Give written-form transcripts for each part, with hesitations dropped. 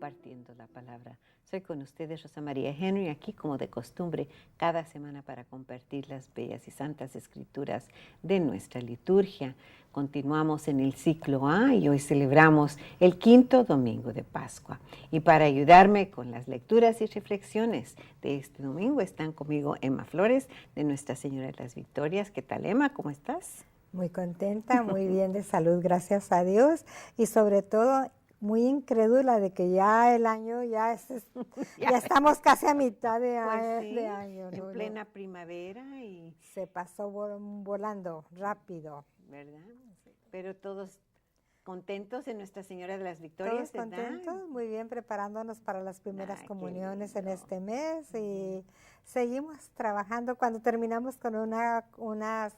compartiendo la palabra. Soy con ustedes Rosa María Henry, aquí como de costumbre, cada semana para compartir las bellas y santas escrituras de nuestra liturgia. Continuamos en el ciclo A y hoy celebramos el quinto domingo de Pascua. Y para ayudarme con las lecturas y reflexiones de este domingo están conmigo Emma Flores, de Nuestra Señora de las Victorias. ¿Qué tal, Emma? ¿Cómo estás? Muy contenta, muy bien de salud, gracias a Dios, y sobre todo muy incrédula de que ya el año ya estamos casi a mitad de, Pues sí, de año. en plena primavera y se pasó volando rápido. ¿verdad? Pero todos contentos en Nuestra Señora de las Victorias, Todos ¿verdad? contentos, muy bien, preparándonos para las primeras comuniones en lindo. este mes y seguimos trabajando. Cuando terminamos con unas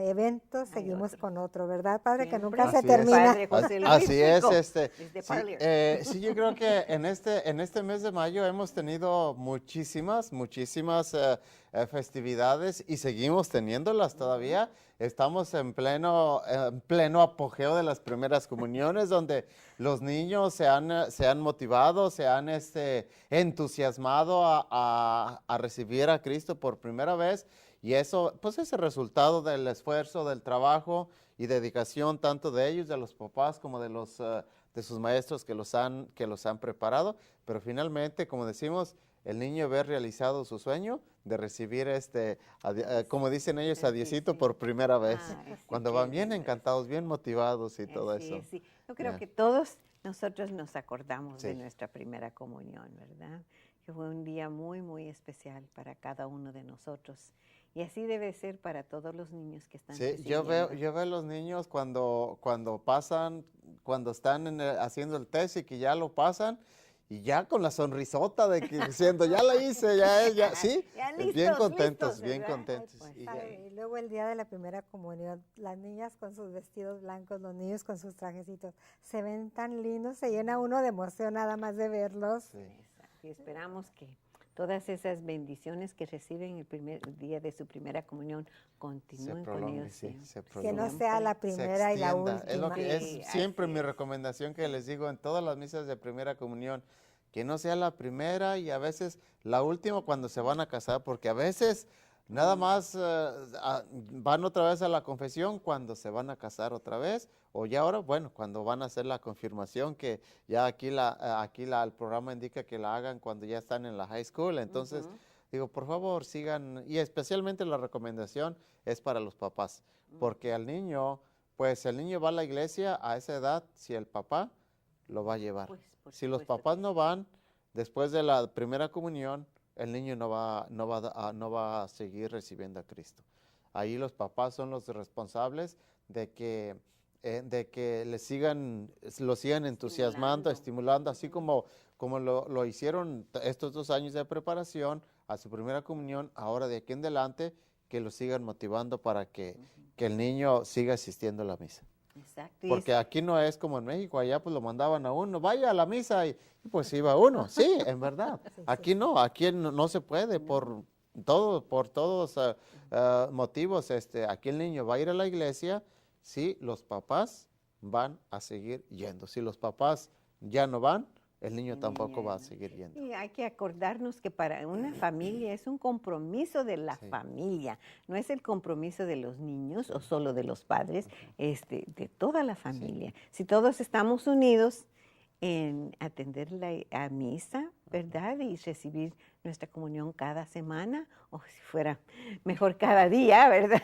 eventos, seguimos otro. con otro, ¿verdad, Padre? Que Siempre. nunca se Así termina. Padre José Luis Así es, Rico, desde sí, Parlier. Sí, yo creo que en este mes de mayo hemos tenido muchísimas festividades y seguimos teniéndolas todavía. Estamos en pleno apogeo de las primeras comuniones, donde los niños se han motivado, se han entusiasmado a recibir a Cristo por primera vez. Y eso, pues es el resultado del esfuerzo, del trabajo y dedicación tanto de ellos, de los papás, como de sus maestros que los han preparado. Pero finalmente, como decimos, el niño ve realizado su sueño de recibir como dicen ellos, a Diosito por primera vez. Cuando van bien encantados, bien motivados y todo eso. Sí. Yo creo que todos nosotros nos acordamos de Sí. nuestra primera comunión, ¿verdad? Que fue un día muy, muy especial para cada uno de nosotros. Y así debe ser para todos los niños que están Sí, yo veo a los niños cuando están haciendo el test y que ya lo pasan, y ya con la sonrisota de que diciendo, ya la hice, ya, sí, Ya listos, bien contentos, listos, bien ¿verdad? contentos. Pues, Y luego el día de la primera comunión, las niñas con sus vestidos blancos, los niños con sus trajecitos, se ven tan lindos, se llena uno de emoción nada más de verlos. Sí. Exacto. Y esperamos que todas esas bendiciones que reciben el primer día de su primera comunión continúen con ellos. Que no sea la primera y la última. Es lo que Sí, es siempre así mi es. recomendación que les digo en todas las misas de primera comunión, que no sea la primera y a veces la última cuando se van a casar, porque a veces nada más van otra vez a la confesión cuando se van a casar otra vez, o ya ahora, bueno, cuando van a hacer la confirmación, que ya aquí el programa indica que la hagan cuando ya están en la high school. Entonces, digo, por favor, sigan, y especialmente la recomendación es para los papás, porque al niño, pues el niño va a la iglesia a esa edad si el papá lo va a llevar. Pues, por Si los supuesto papás que no van, después de la primera comunión, el niño no va a seguir recibiendo a Cristo. Ahí los papás son los responsables de que lo sigan entusiasmando, estimulando, así como lo hicieron estos 2 años de preparación a su primera comunión. Ahora de aquí en adelante, que lo sigan motivando para que el niño siga asistiendo a la misa. Exacto. Porque aquí no es como en México, allá pues lo mandaban a uno, vaya a la misa y pues iba uno. Sí, en verdad. Aquí no se puede por todos motivos. Aquí el niño va a ir a la iglesia si los papás van a seguir yendo. Si los papás ya no van, el niño tampoco va a seguir yendo. Y hay que acordarnos que para una familia es un compromiso de la familia, no es el compromiso de los niños o solo de los padres, es de toda la familia. Si todos estamos unidos en atender a misa, ¿verdad? Y recibir nuestra comunión cada semana, o si fuera mejor cada día, ¿verdad?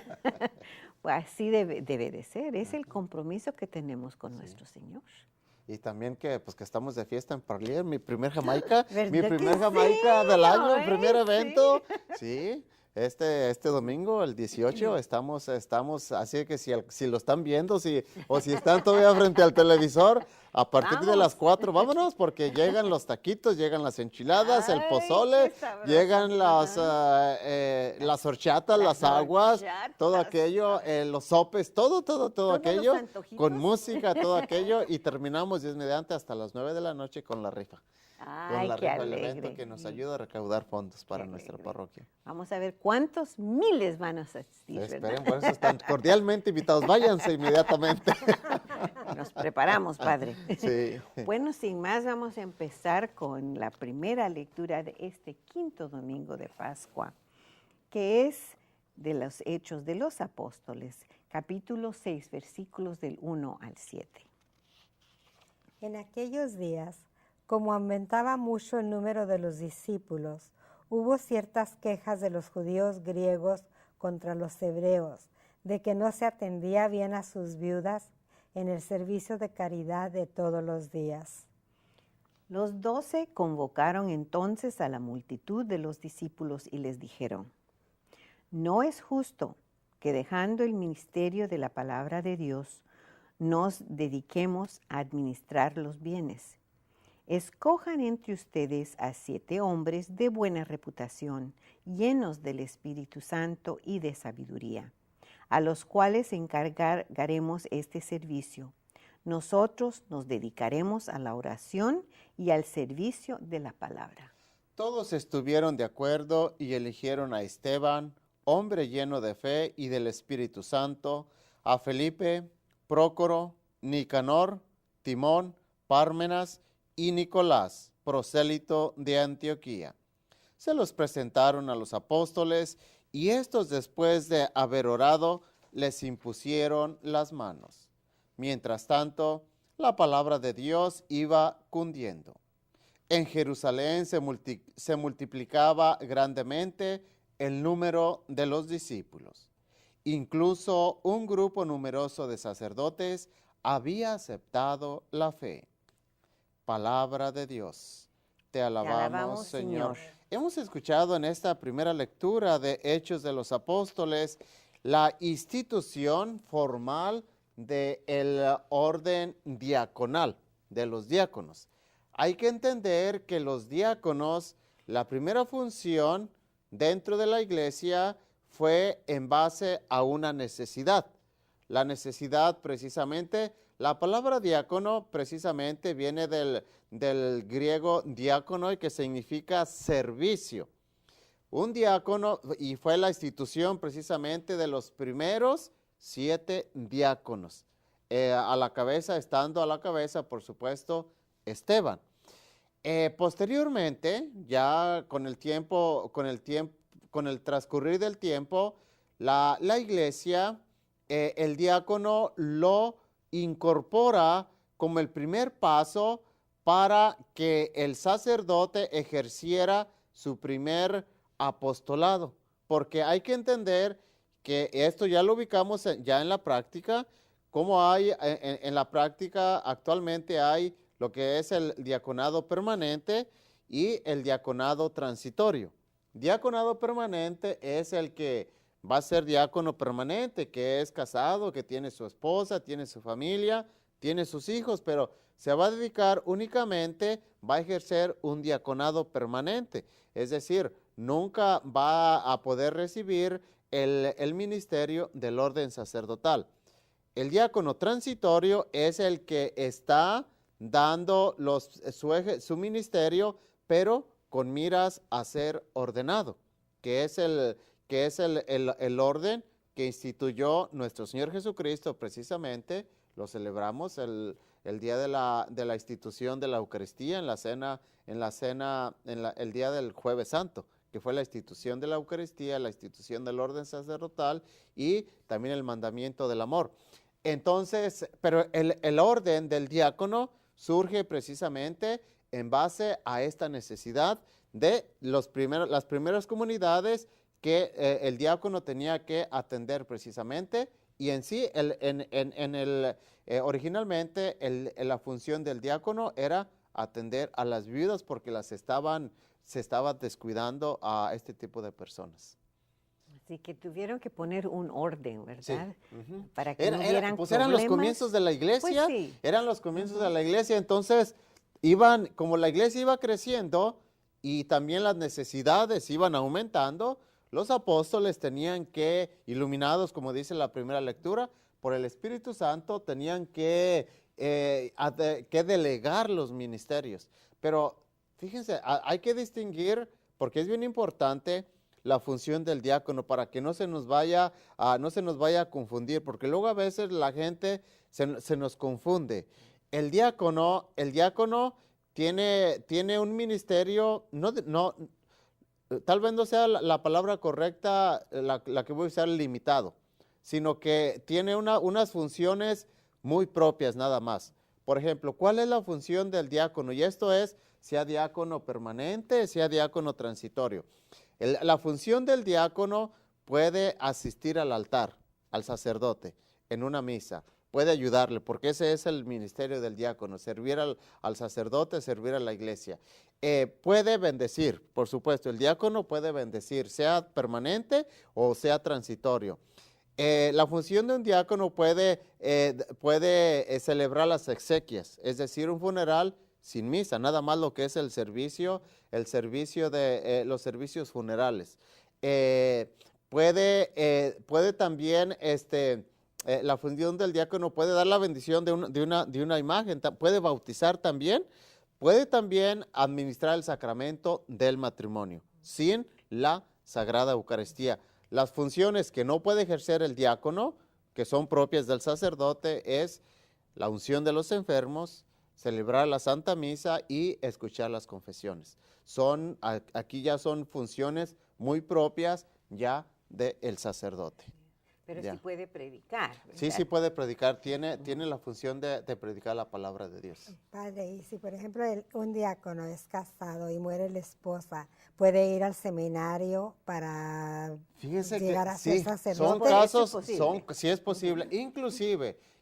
Pues así debe de ser, es el compromiso que tenemos con nuestro Señor. Y también que estamos de fiesta en Parlier, mi primer Jamaica sí? del año, el Ay, primer sí. evento. Sí, este domingo, el 18, estamos, así que si lo están viendo, o si están todavía frente al televisor, a partir de las 4, vámonos, porque llegan los taquitos, llegan las enchiladas, el Ay, pozole, qué sabroso. llegan las horchatas, las aguas, horchatas. todo aquello, los sopes, todo Todos aquello, los antojitos. con música, todo aquello, y terminamos, Dios mediante, hasta las 9 de la noche con la rifa. Ay, la qué rifa del evento alegre. que nos ayuda a recaudar fondos para Qué nuestra alegre. parroquia. Vamos a ver cuántos miles van a asistir, Esperen, ¿verdad? por eso están cordialmente invitados. Váyanse inmediatamente. Nos preparamos, Padre. Sí. Bueno, sin más, vamos a empezar con la primera lectura de este quinto domingo de Pascua, que es de los Hechos de los Apóstoles, capítulo 6, versículos del 1 al 7. En aquellos días, como aumentaba mucho el número de los discípulos, hubo ciertas quejas de los judíos griegos contra los hebreos, de que no se atendía bien a sus viudas en el servicio de caridad de todos los días. Los 12 convocaron entonces a la multitud de los discípulos y les dijeron: no es justo que dejando el ministerio de la palabra de Dios, nos dediquemos a administrar los bienes. Escojan entre ustedes a 7 hombres de buena reputación, llenos del Espíritu Santo y de sabiduría, a los cuales encargaremos este servicio. Nosotros nos dedicaremos a la oración y al servicio de la palabra. Todos estuvieron de acuerdo y eligieron a Esteban, hombre lleno de fe y del Espíritu Santo, a Felipe, Prócoro, Nicanor, Timón, Pármenas y Nicolás, prosélito de Antioquía. Se los presentaron a los apóstoles y estos, después de haber orado, les impusieron las manos. Mientras tanto, la palabra de Dios iba cundiendo. En Jerusalén se multiplicaba grandemente el número de los discípulos. Incluso un grupo numeroso de sacerdotes había aceptado la fe. Palabra de Dios. Te alabamos, Señor. Hemos escuchado en esta primera lectura de Hechos de los Apóstoles la institución formal del orden diaconal, de los diáconos. Hay que entender que los diáconos, la primera función dentro de la iglesia fue en base a una necesidad. La necesidad precisamente, la palabra diácono precisamente viene del griego diácono, que significa servicio. Un diácono, y fue la institución precisamente de los primeros 7 diáconos. Estando a la cabeza, por supuesto, Esteban. Posteriormente, ya con el transcurrir del tiempo, la iglesia, el diácono lo incorpora como el primer paso para que el sacerdote ejerciera su primer apostolado. Porque hay que entender que esto ya lo ubicamos ya en la práctica, como hay en la práctica actualmente hay lo que es el diaconado permanente y el diaconado transitorio. Diaconado permanente es el que va a ser diácono permanente, que es casado, que tiene su esposa, tiene su familia, tiene sus hijos, pero se va a dedicar únicamente, va a ejercer un diaconado permanente. Es decir, nunca va a poder recibir el ministerio del orden sacerdotal. El diácono transitorio es el que está dando su ministerio, pero con miras a ser ordenado, que es el orden que instituyó nuestro Señor Jesucristo. Precisamente lo celebramos el día de la institución de la Eucaristía, el día del Jueves Santo, que fue la institución de la Eucaristía, la institución del orden sacerdotal y también el mandamiento del amor. Entonces, pero el orden del diácono surge precisamente en base a esta necesidad de las primeras comunidades que el diácono tenía que atender precisamente, y en sí, originalmente la función del diácono era atender a las viudas porque se estaba descuidando a este tipo de personas. Así que tuvieron que poner un orden, ¿verdad? Sí. Para que no hubieran pues problemas. eran los comienzos de la iglesia, Pues sí. Eran los comienzos de la iglesia, entonces como la iglesia iba creciendo y también las necesidades iban aumentando, los apóstoles tenían que, iluminados, como dice la primera lectura, por el Espíritu Santo, tenían que delegar los ministerios. Pero Fíjense, hay que distinguir, porque es bien importante la función del diácono para que no se nos vaya a confundir, porque luego a veces la gente se nos confunde. El diácono tiene un ministerio, tal vez no sea la palabra correcta la que voy a usar, limitado, sino que tiene unas funciones muy propias nada más. Por ejemplo, ¿cuál es la función del diácono? Y esto es, sea diácono permanente, sea diácono transitorio. La función del diácono puede asistir al altar, al sacerdote, en una misa. Puede ayudarle, porque ese es el ministerio del diácono, servir al sacerdote, servir a la iglesia. Puede bendecir, por supuesto, el diácono puede bendecir, sea permanente o sea transitorio. La función de un diácono puede celebrar las exequias, es decir, un funeral sin misa, nada más lo que es los servicios funerales. Puede también, la función del diácono puede dar la bendición de una imagen, puede bautizar también, puede también administrar el sacramento del matrimonio, sin la Sagrada Eucaristía. Las funciones que no puede ejercer el diácono, que son propias del sacerdote, es la unción de los enfermos, celebrar la Santa Misa y escuchar las confesiones. Aquí ya son funciones muy propias ya del sacerdote. Pero ya. sí puede predicar, ¿verdad? Sí puede predicar, tiene la función de predicar la palabra de Dios. Padre, y si por ejemplo un diácono es casado y muere la esposa, ¿puede ir al seminario para llegar a ser sacerdote? Son casos, sí es posible.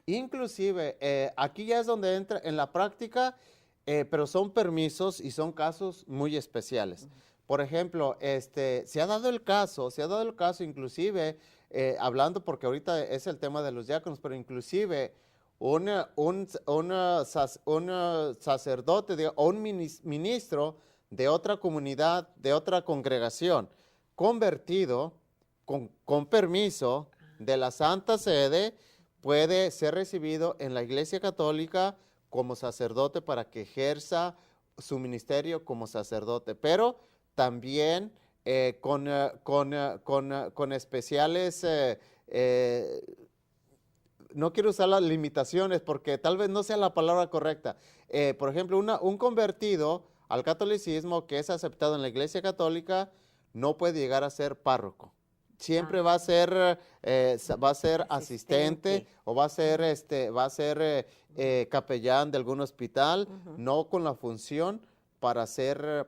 Inclusive, aquí ya es donde entra en la práctica, pero son permisos y son casos muy especiales. Por ejemplo, se ha dado el caso inclusive, hablando porque ahorita es el tema de los diáconos, pero inclusive un sacerdote o un ministro de otra comunidad, de otra congregación, convertido con permiso de la Santa Sede, puede ser recibido en la Iglesia Católica como sacerdote para que ejerza su ministerio como sacerdote, pero también con especiales, no quiero usar las limitaciones porque tal vez no sea la palabra correcta. Por ejemplo, un convertido al catolicismo que es aceptado en la Iglesia Católica no puede llegar a ser párroco. Siempre va a ser asistente o va a ser capellán de algún hospital, no con la función para ser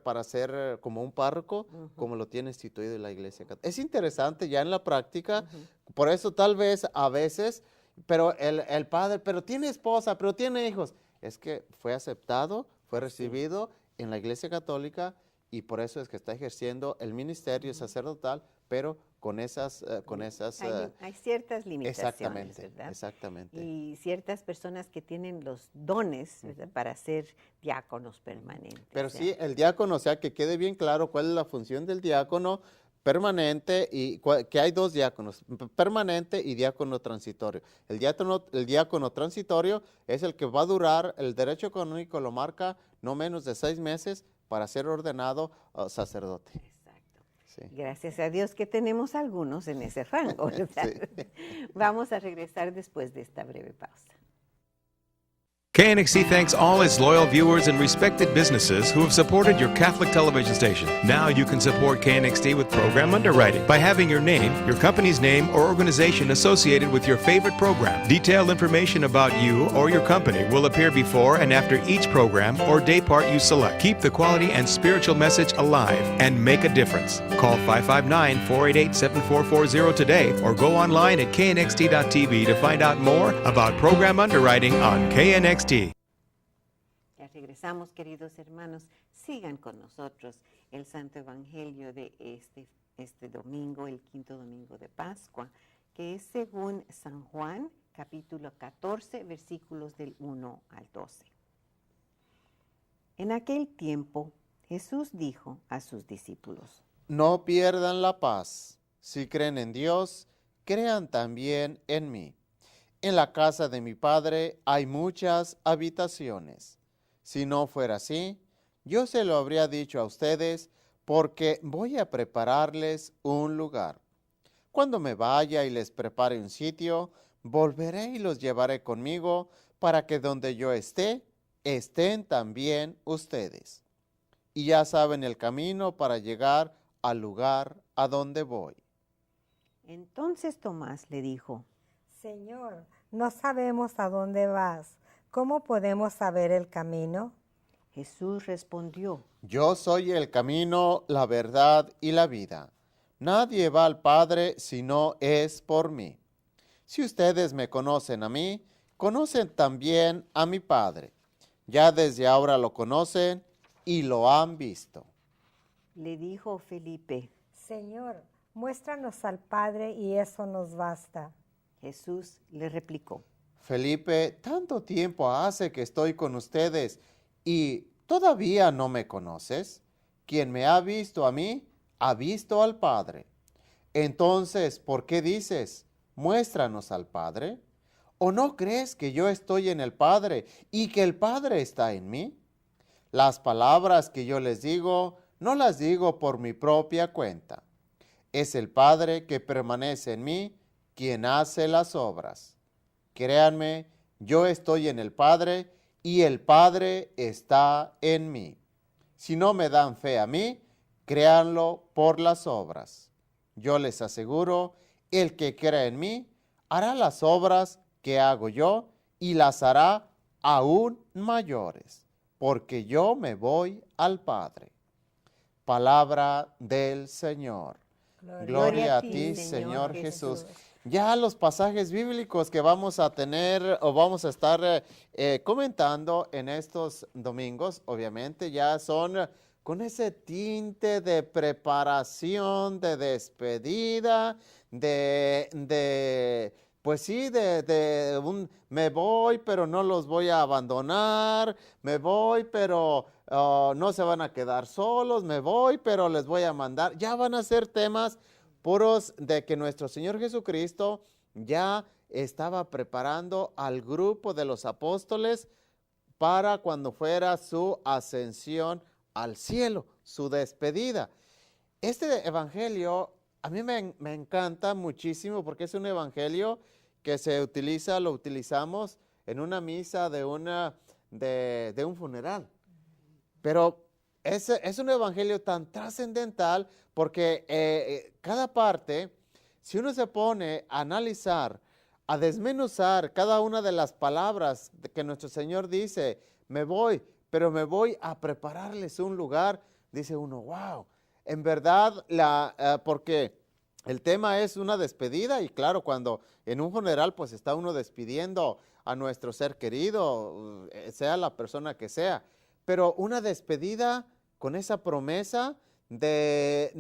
como un párroco, como lo tiene instituido la Iglesia Católica. Es interesante ya en la práctica, por eso tal vez a veces, pero el padre, pero tiene esposa, pero tiene hijos, es que fue aceptado, fue recibido en la Iglesia Católica y por eso es que está ejerciendo el ministerio sacerdotal, pero con esas hay ciertas limitaciones, ¿verdad? Exactamente. Y ciertas personas que tienen los dones, ¿verdad?, para ser diáconos permanentes. Pero sí, el diácono, o sea, que quede bien claro cuál es la función del diácono permanente y que hay dos diáconos, permanente y diácono transitorio. El diácono transitorio es el que va a durar, el derecho canónico lo marca no menos de 6 meses para ser ordenado sacerdote. Sí. Gracias a Dios que tenemos algunos en ese rango, ¿verdad? Sí. Vamos a regresar después de esta breve pausa. KNXT thanks all its loyal viewers and respected businesses who have supported your Catholic television station. Now you can support KNXT with program underwriting by having your name, your company's name, or organization associated with your favorite program. Detailed information about you or your company will appear before and after each program or day part you select. Keep the quality and spiritual message alive and make a difference. Call 559-488-7440 today or go online at knxt.tv to find out more about program underwriting on KNXT. Ya regresamos, queridos hermanos. Sigan con nosotros el Santo Evangelio de este domingo, el quinto domingo de Pascua, que es según San Juan, capítulo 14, versículos del 1 al 12. En aquel tiempo, Jesús dijo a sus discípulos: No pierdan la paz. Si creen en Dios, crean también en mí. En la casa de mi Padre hay muchas habitaciones. Si no fuera así, yo se lo habría dicho a ustedes, porque voy a prepararles un lugar. Cuando me vaya y les prepare un sitio, volveré y los llevaré conmigo, para que donde yo esté, estén también ustedes. Y ya saben el camino para llegar al lugar a donde voy. Entonces Tomás le dijo, Señor, no sabemos a dónde vas. ¿Cómo podemos saber el camino? Jesús respondió, Yo soy el camino, la verdad y la vida. Nadie va al Padre si no es por mí. Si ustedes me conocen a mí, conocen también a mi Padre. Ya desde ahora lo conocen y lo han visto. le dijo Felipe. Señor, muéstranos al Padre y eso nos basta. Jesús le replicó, Felipe, tanto tiempo hace que estoy con ustedes y todavía no me conoces. Quien me ha visto a mí, ha visto al Padre. Entonces, ¿por qué dices, muéstranos al Padre? ¿O no crees que yo estoy en el Padre y que el Padre está en mí? Las palabras que yo les digo, no las digo por mi propia cuenta. Es el Padre que permanece en mí quien hace las obras. Créanme, yo estoy en el Padre y el Padre está en mí. Si no me dan fe a mí, créanlo por las obras. Yo les aseguro, el que crea en mí, hará las obras que hago yo y las hará aún mayores, porque yo me voy al Padre. Palabra del Señor. Gloria a ti, Señor Jesús. Ya los pasajes bíblicos que vamos a tener o vamos a estar comentando en estos domingos, obviamente ya son con ese tinte de preparación, de despedida, pues sí, de un me voy, pero no los voy a abandonar, me voy, pero no se van a quedar solos, me voy, pero les voy a mandar. Ya van a ser temas puros de que nuestro Señor Jesucristo ya estaba preparando al grupo de los apóstoles para cuando fuera su ascensión al cielo, su despedida. Este evangelio a mí me encanta muchísimo porque es un evangelio que lo utilizamos en una misa de un funeral. Pero es un evangelio tan trascendental porque cada parte, si uno se pone a analizar, a desmenuzar cada una de las palabras que nuestro Señor dice, me voy, pero me voy a prepararles un lugar, dice uno, wow, en verdad, porque el tema es una despedida y claro, cuando en un funeral pues está uno despidiendo a nuestro ser querido, sea la persona que sea, pero una despedida con esa promesa de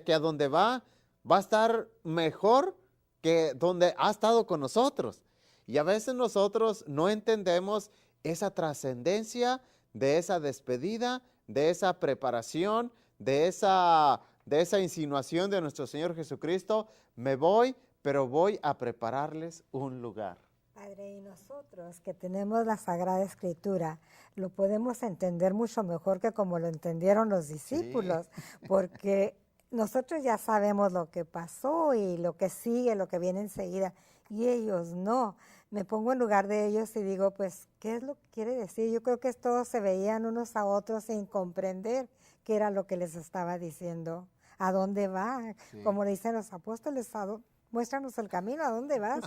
que a donde va a estar mejor que donde ha estado con nosotros. Y a veces nosotros no entendemos esa trascendencia de esa despedida, de esa preparación, de esa insinuación de nuestro Señor Jesucristo. Me voy, pero voy a prepararles un lugar. Padre, y nosotros que tenemos la Sagrada Escritura, lo podemos entender mucho mejor que como lo entendieron los discípulos, porque nosotros ya sabemos lo que pasó y lo que sigue, lo que viene enseguida, y ellos no. Me pongo en lugar de ellos y digo, pues, ¿qué es lo que quiere decir? Yo creo que todos se veían unos a otros sin comprender qué era lo que les estaba diciendo. ¿A dónde va? Sí. Como le dicen los apóstoles, muéstranos el camino, ¿a dónde vas?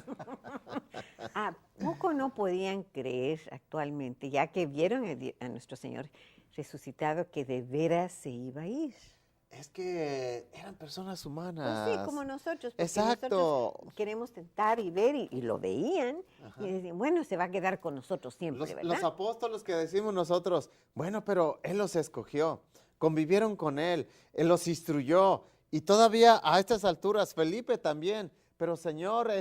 ¿A poco no podían creer actualmente, ya que vieron a nuestro Señor resucitado, que de veras se iba a ir? Es que eran personas humanas. Pues sí, como nosotros. Exacto. Nosotros queremos tentar y ver, y lo veían. Ajá. Y decían, bueno, se va a quedar con nosotros siempre, ¿verdad? Los apóstoles que decimos nosotros, bueno, pero Él los escogió, convivieron con Él los instruyó. Y todavía a estas alturas, Felipe también, pero Señor,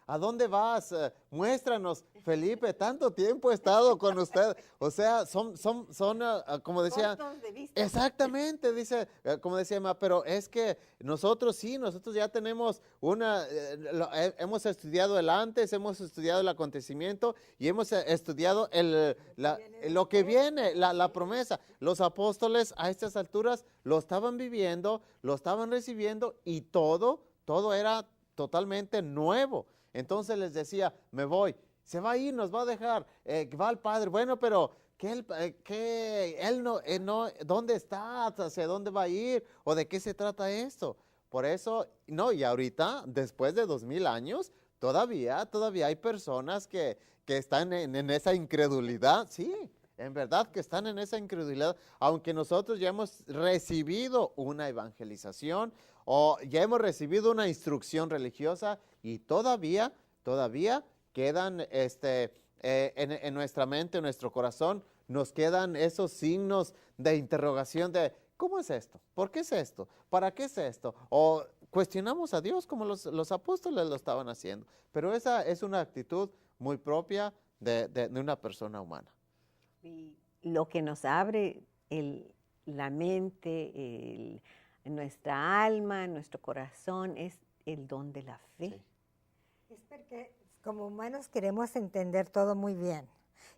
¿a dónde vas? Muéstranos. Felipe, tanto tiempo he estado con usted. O sea, son como decía. Puntos de vista. Exactamente, dice, como decía Emma, pero es que nosotros ya tenemos hemos estudiado el antes, hemos estudiado el acontecimiento y hemos estudiado lo que viene, la promesa. Los apóstoles a estas alturas lo estaban viviendo, lo estaban recibiendo y todo era totalmente nuevo. Entonces les decía, me voy, se va a ir, nos va a dejar, va al Padre. Bueno, pero él no, ¿dónde está? ¿Hacia dónde va a ir? ¿O de qué se trata esto? Por eso, no, y ahorita, después de 2000 años, todavía hay personas que están en esa incredulidad, sí. En verdad que están en esa incredulidad, aunque nosotros ya hemos recibido una evangelización o ya hemos recibido una instrucción religiosa y todavía quedan en nuestra mente, en nuestro corazón, nos quedan esos signos de interrogación de ¿cómo es esto? ¿Por qué es esto? ¿Para qué es esto? O cuestionamos a Dios como los apóstoles lo estaban haciendo, pero esa es una actitud muy propia de una persona humana. Y lo que nos abre la mente, nuestra alma, nuestro corazón, es el don de la fe. Sí. Es porque como humanos queremos entender todo muy bien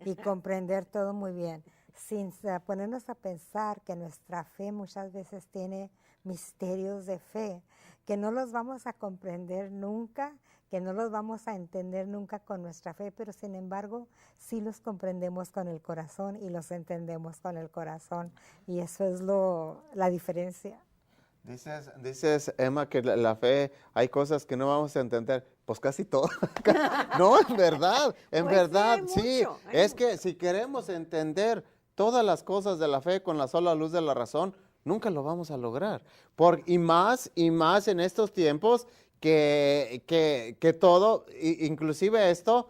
y comprender todo muy bien, sin ponernos a pensar que nuestra fe muchas veces tiene misterios de fe, que no los vamos a comprender nunca, que no los vamos a entender nunca con nuestra fe, pero sin embargo sí los comprendemos con el corazón y los entendemos con el corazón, y eso es la diferencia. Dices, Emma, que la fe, hay cosas que no vamos a entender, pues casi todo. No, en verdad, sí. Es que si queremos entender todas las cosas de la fe con la sola luz de la razón, nunca lo vamos a lograr. Y más en estos tiempos que todo, inclusive esto,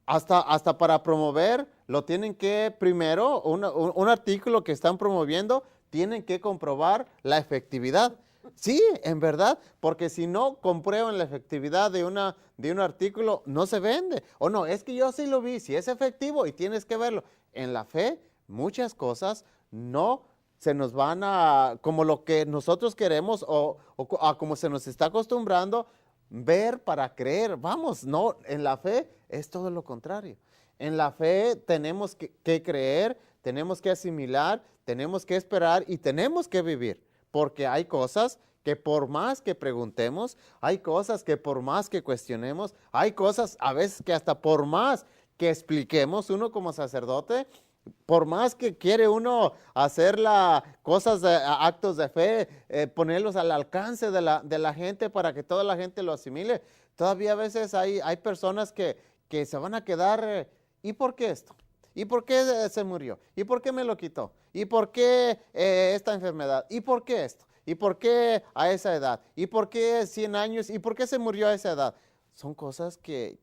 hasta para promover, lo tienen que primero, un artículo que están promoviendo, tienen que comprobar la efectividad. Sí, en verdad, porque si no comprueban la efectividad de un artículo, no se vende. O no, es que yo sí lo vi, si es efectivo y tienes que verlo. En la fe, muchas cosas no se nos van como lo que nosotros queremos o a como se nos está acostumbrando, ver para creer. Vamos, no, en la fe es todo lo contrario. En la fe tenemos que creer, tenemos que asimilar, tenemos que esperar y tenemos que vivir, porque hay cosas que por más que preguntemos, hay cosas que por más que cuestionemos, hay cosas a veces que hasta por más que expliquemos, uno como sacerdote, por más que quiere uno hacer actos de fe, ponerlos al alcance de la gente para que toda la gente lo asimile, todavía a veces hay personas que se van a quedar, ¿y por qué esto? ¿Y por qué se murió? ¿Y por qué me lo quitó? ¿Y por qué esta enfermedad? ¿Y por qué esto? ¿Y por qué a esa edad? ¿Y por qué 100 años? ¿Y por qué se murió a esa edad? Son cosas que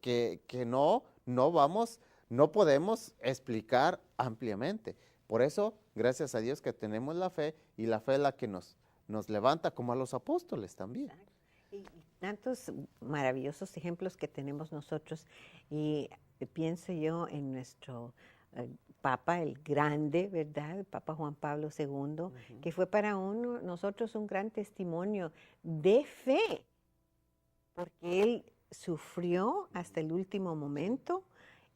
no podemos explicar ampliamente. Por eso, gracias a Dios que tenemos la fe, y la fe es la que nos levanta, como a los apóstoles también. Y tantos maravillosos ejemplos que tenemos nosotros, y pienso yo en nuestro Papa, el grande, ¿verdad? El Papa Juan Pablo II, que fue para nosotros un gran testimonio de fe, porque él sufrió hasta el último momento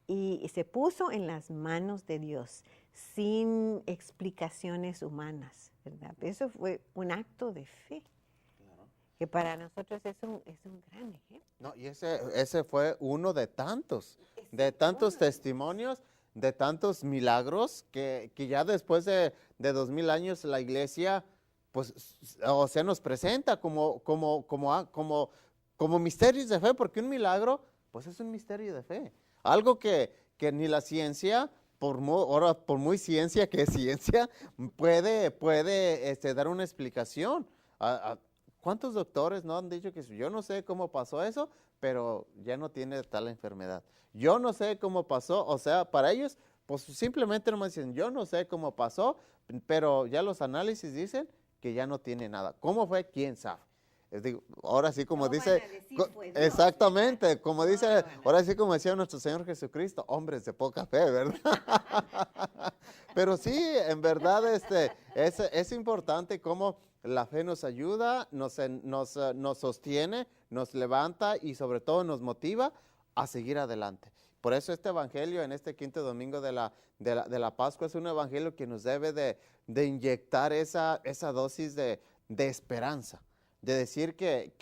y se puso en las manos de Dios, sin explicaciones humanas, ¿verdad? Eso fue un acto de fe, que para nosotros es un gran ejemplo. No, y ese fue uno de tantos testimonios, de tantos milagros, que ya después de 2000 años la iglesia, pues, o sea, nos presenta como misterios de fe, porque un milagro, pues es un misterio de fe. Algo que ni la ciencia, por muy ciencia que es ciencia, puede dar una explicación. ¿Cuántos doctores no han dicho que yo no sé cómo pasó eso, pero ya no tiene tal enfermedad? Yo no sé cómo pasó, o sea, para ellos, pues simplemente nomás dicen, yo no sé cómo pasó, pero ya los análisis dicen que ya no tiene nada. ¿Cómo fue? ¿Quién sabe? ahora sí como No dice, van a decir, fue Dios. exactamente, como No dice, lo van a ahora sí como decía nuestro Señor Jesucristo, hombres de poca fe, ¿verdad? Pero sí, en verdad es importante cómo la fe nos ayuda, nos sostiene, nos levanta y sobre todo nos motiva a seguir adelante. Por eso este evangelio en este quinto domingo de la Pascua es un evangelio que nos debe de inyectar esa dosis de esperanza, de decir que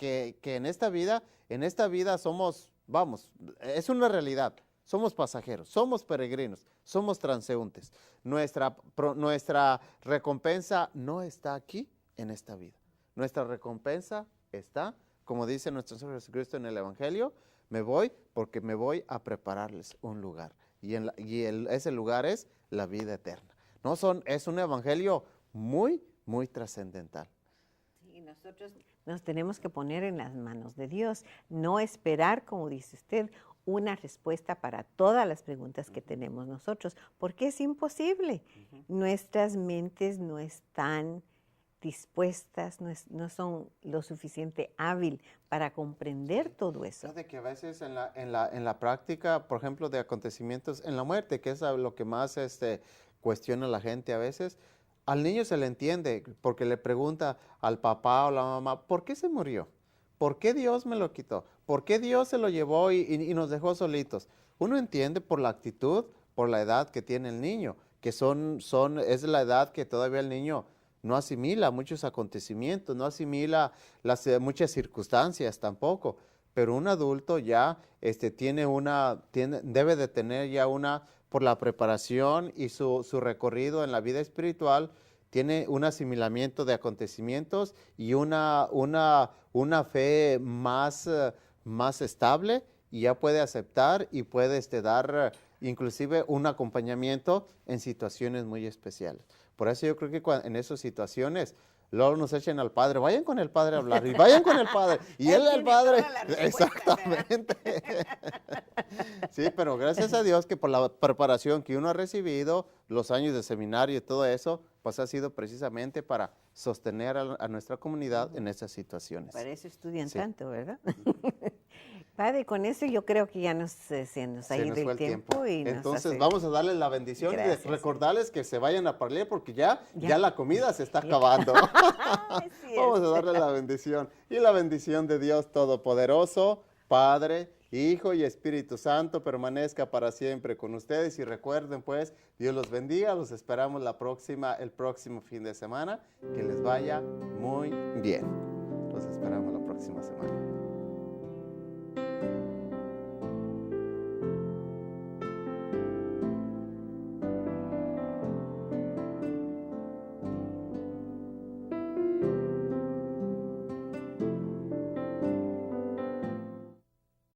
en esta vida somos, vamos, es una realidad. Somos pasajeros, somos peregrinos, somos transeúntes. Nuestra recompensa no está aquí en esta vida. Nuestra recompensa está, como dice nuestro Señor Jesucristo en el Evangelio, me voy porque me voy a prepararles un lugar. Ese lugar es la vida eterna. Es un Evangelio muy, muy trascendental. Y nosotros nos tenemos que poner en las manos de Dios, no esperar, como dice usted, una respuesta para todas las preguntas que tenemos nosotros, porque es imposible. Nuestras mentes no están dispuestas, no son lo suficiente hábil para comprender todo eso. De que a veces en la práctica, por ejemplo, de acontecimientos en la muerte, que es lo que más cuestiona la gente a veces, al niño se le entiende porque le pregunta al papá o la mamá, ¿por qué se murió? ¿Por qué Dios me lo quitó? ¿Por qué Dios se lo llevó y nos dejó solitos? Uno entiende por la actitud, por la edad que tiene el niño, que es la edad que todavía el niño no asimila muchos acontecimientos, no asimila muchas circunstancias tampoco. Pero un adulto ya debe de tener ya por la preparación y su recorrido en la vida espiritual, tiene un asimilamiento de acontecimientos y una fe más estable, y ya puede aceptar y puede dar inclusive un acompañamiento en situaciones muy especiales. Por eso yo creo que en esas situaciones luego nos echen al Padre, vayan con el Padre a hablar, y vayan con el Padre, y el Padre, exactamente. Sí, pero gracias a Dios que por la preparación que uno ha recibido, los años de seminario y todo eso, pues ha sido precisamente para sostener a nuestra comunidad en esas situaciones. Para eso estudian Sí. tanto, ¿verdad? Padre, con eso yo creo que ya se nos ha ido fue el tiempo. Entonces vamos a darles la bendición y Gracias. recordarles que se vayan a parler porque ya la comida se está acabando. Vamos a darle la bendición. Y la bendición de Dios Todopoderoso, Padre, Hijo y Espíritu Santo permanezca para siempre con ustedes. Y recuerden pues, Dios los bendiga. Los esperamos el próximo fin de semana. Que les vaya muy bien. Los esperamos la próxima semana.